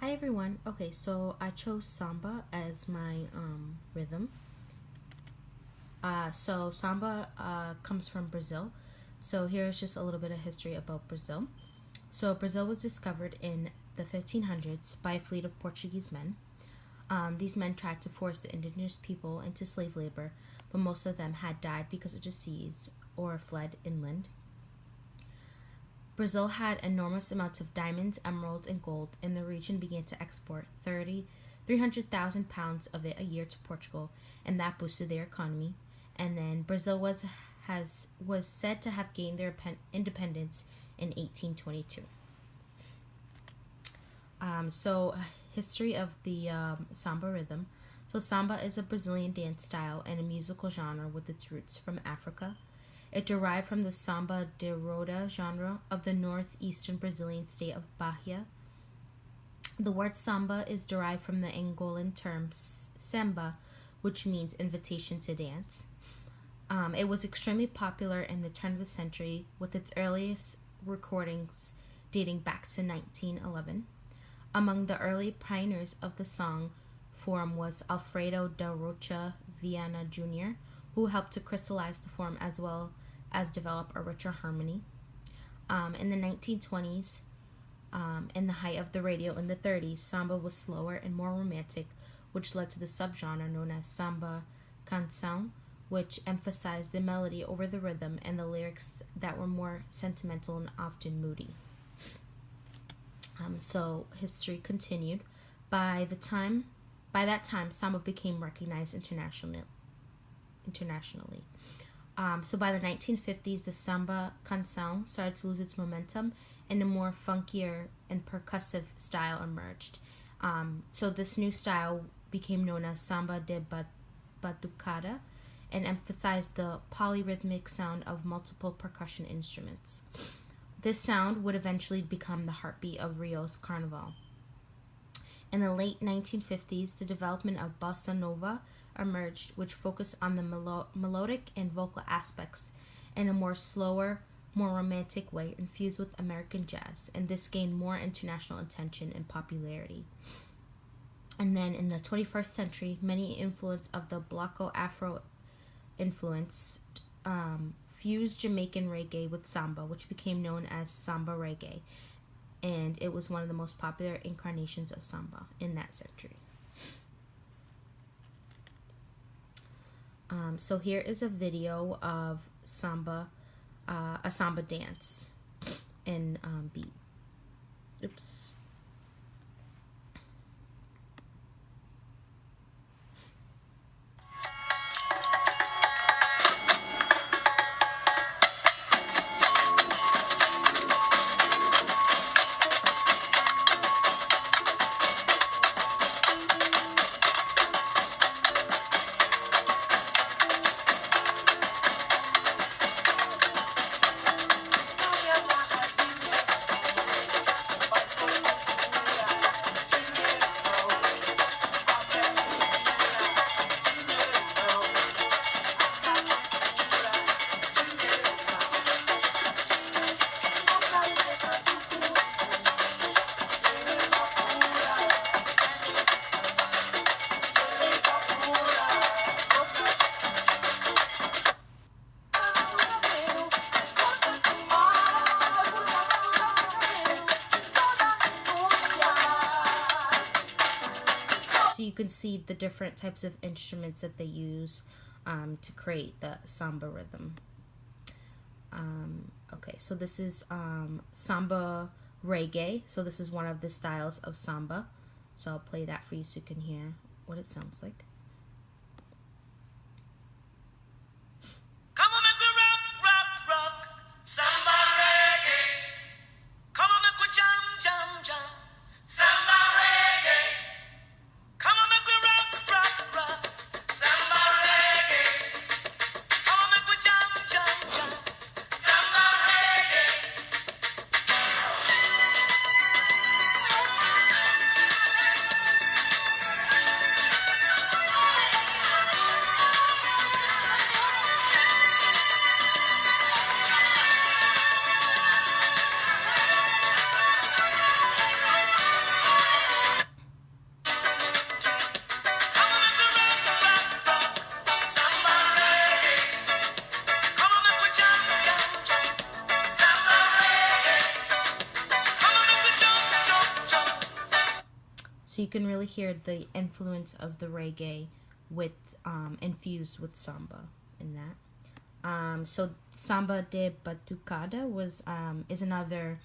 Hi everyone. Okay, so I chose samba as my rhythm. So samba comes from Brazil. So here's just a little bit of history about Brazil. So Brazil was discovered in the 1500s by a fleet of Portuguese men. These men tried to force the indigenous people into slave labor, but most of them had died because of disease or fled inland. Brazil had enormous amounts of diamonds, emeralds, and gold, and the region began to export 300,000 pounds of it a year to Portugal, and that boosted their economy. And then Brazil was said to have gained their independence in 1822. History of the samba rhythm. So samba is a Brazilian dance style and a musical genre with its roots from Africa. It derived from the samba de roda genre of the northeastern Brazilian state of Bahia. The word samba is derived from the Angolan term samba, which means invitation to dance. It was extremely popular in the turn of the century, with its earliest recordings dating back to 1911. Among the early pioneers of the song form was Alfredo da Rocha Viana Jr., who helped to crystallize the form as well as develop a richer harmony. In the 1920s, in the height of the radio in the 30s, samba was slower and more romantic, which led to the subgenre known as samba canção, which emphasized the melody over the rhythm and the lyrics that were more sentimental and often moody. So history continued. By that time, samba became recognized internationally. So by the 1950s, the samba canção started to lose its momentum, and a more funkier and percussive style emerged. So this new style became known as samba de batucada and emphasized the polyrhythmic sound of multiple percussion instruments. This sound would eventually become the heartbeat of Rio's Carnival. In the late 1950s, the development of bossa nova emerged, which focused on the melodic and vocal aspects in a more slower, more romantic way infused with American jazz, and this gained more international attention and popularity. And then in the 21st century, many influence of the Bloco Afro influenced fused Jamaican reggae with samba, which became known as samba reggae, and it was one of the most popular incarnations of samba in that century. So here is a video of samba, a samba dance and beat. Oops. So you can see the different types of instruments that they use to create the samba rhythm. Okay, so this is samba reggae. So this is one of the styles of samba. So I'll play that for you so you can hear what it sounds like. So you can really hear the influence of the reggae with infused with samba in that. So Samba de Batucada is another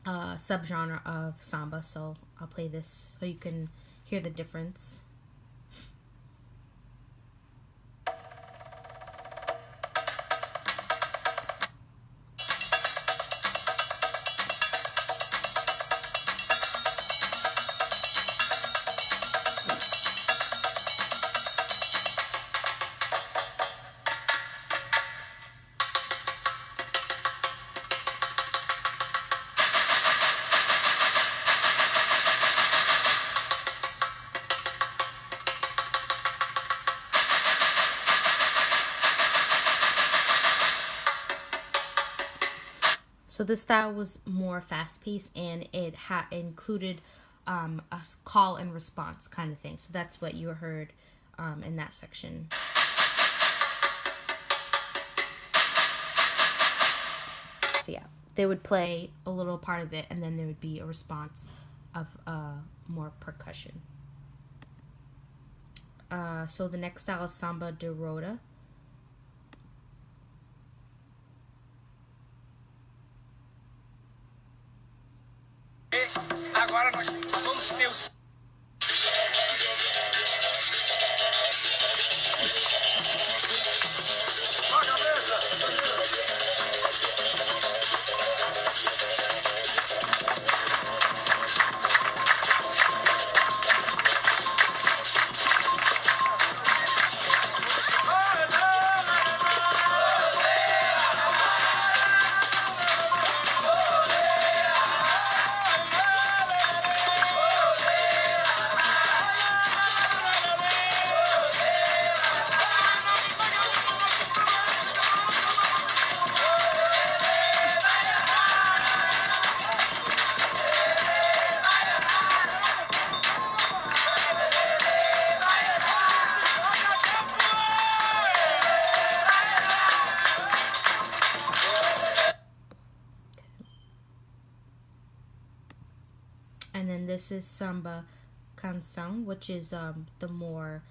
subgenre of samba. So I'll play this so you can hear the difference. So this style was more fast paced, and it included a call and response kind of thing. So that's what you heard in that section. So yeah, they would play a little part of it, and then there would be a response of more percussion. So the next style is Samba de Roda. Agora nós vamos ter o And then this is Samba Canção, which is the more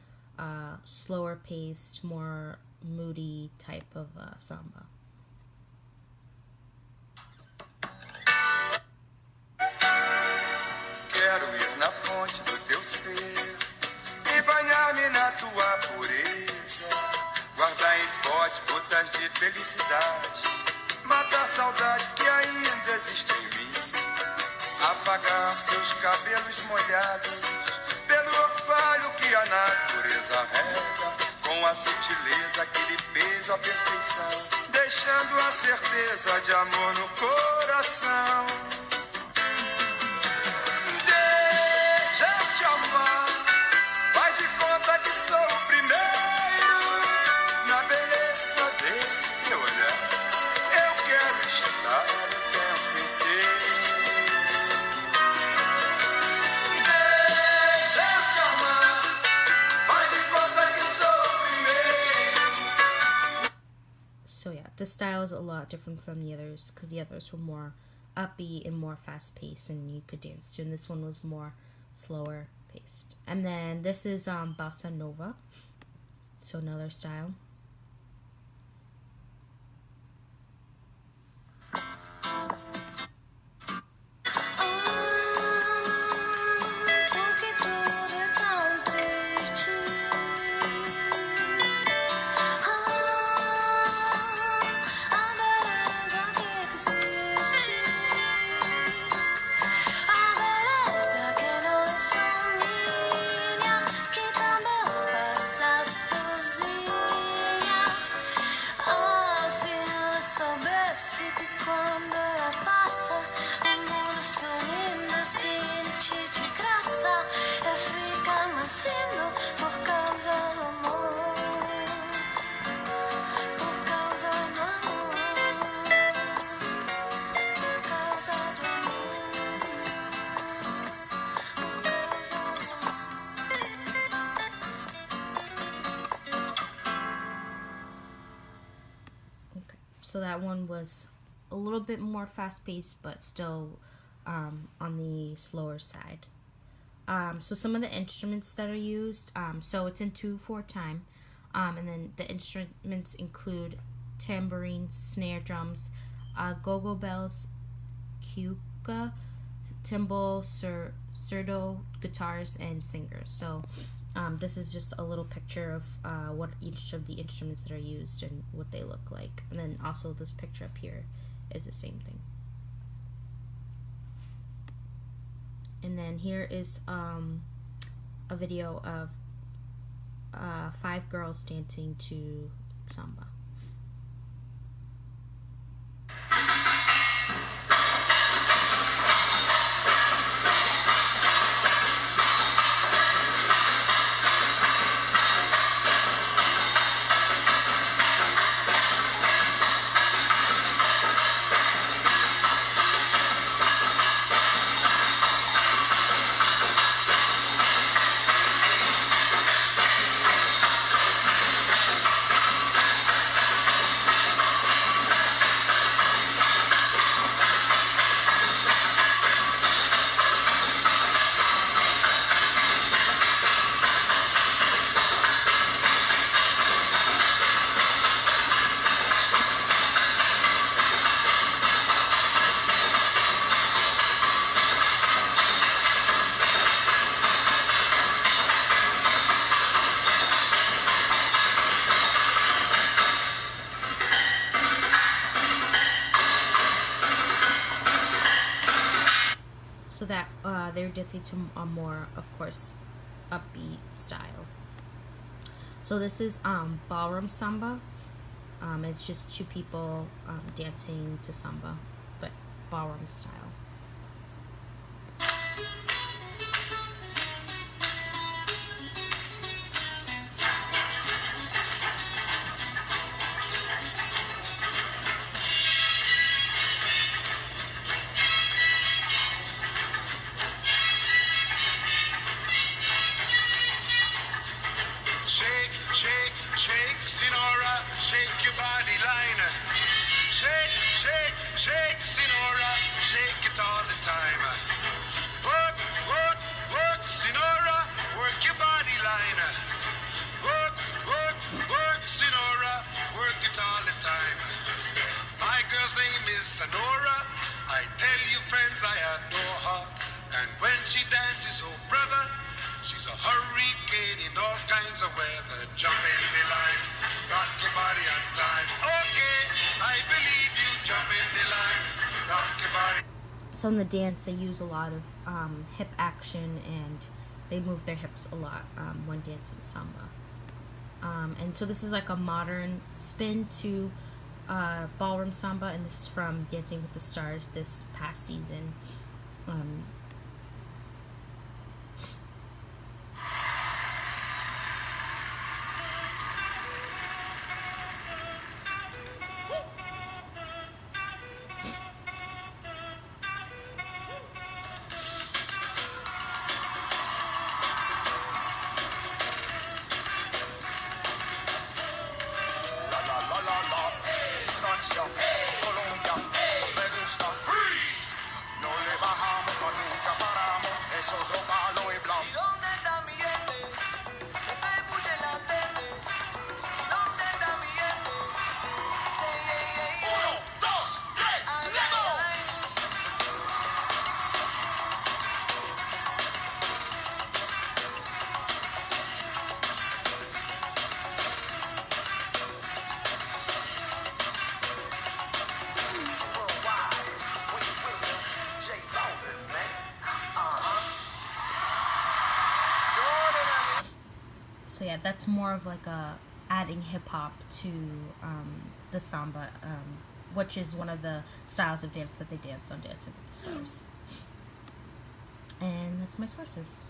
slower paced, more moody type of samba. Quero ir na fonte do teu ser e banhar-me na tua pureza, guardar em pote gotas de felicidade, matar a saudade que ainda existe em mim, apagar teus cabelos molhados pelo orvalho que a natureza rega, com a sutileza que lhe fez a perfeição, deixando a certeza de amor no coração. Deixa eu te amar, faz de conta que sou o primeiro, na beleza desse teu olhar, eu quero estar o tempo inteiro. Deixa eu te amar, faz de conta que sou o primeiro. So yeah, this style is a lot different from the others because the others were more upbeat and more fast paced and you could dance to, and this one was more slower paced. And then this is Bossa Nova, so another style. Porque tudo é tão triste. A beleza que existe, a beleza que não é só minha, que também passa sozinha. Se ela soubesse que quando ela passa, o mundo sorrindo sente de graça, eu fico mais lindo por causa do amor, por causa do amor, por causa do amor, por causa do amor. Okay, so that one was a little bit more fast paced, but still on the slower side. So some of the instruments that are used, so it's in 2/4 time, and then the instruments include tambourines, snare drums, go-go bells, cuca, timbal, surdo, guitars, and singers. So this is just a little picture of what each of the instruments that are used and what they look like. And then also this picture up here is the same thing. And then here is a video of 5 girls dancing to samba. So that they're dancing to a more, of course, upbeat style. So this is ballroom samba. It's just 2 people dancing to samba, but ballroom style. Shake, shake, shake, Sinora, shake your body line. Shake, shake, shake, Sinora, shake it all the time. Work, work, work, Sinora, work your body line. Work, work, work, Sinora, work it all the time. My girl's name is Sonora. I tell you, friends, I adore her. And when she dances, oh brother, she's a hurricane in all kinds of weather. Jump in the line, rock your body on time. Okay, I believe you. Jump in the line, rock your body. So in the dance, they use a lot of hip action, and they move their hips a lot when dancing samba. And so this is like a modern spin to ballroom samba, and this is from Dancing with the Stars this past season. La la la la, Francia, Colombia, me gusta freeze. No le bajamos, mas nunca paramos, es otro palo y blanco. ¿Y dónde está mi gente? Me puse la tele. ¿Dónde está mi gente? Say, yeah, yeah, yeah. 1, 2, 3, Ay, let go. ay, ay. So yeah, that's more of like a adding hip hop to the samba, which is one of the styles of dance that they dance on Dancing with the Stars. And that's my sources.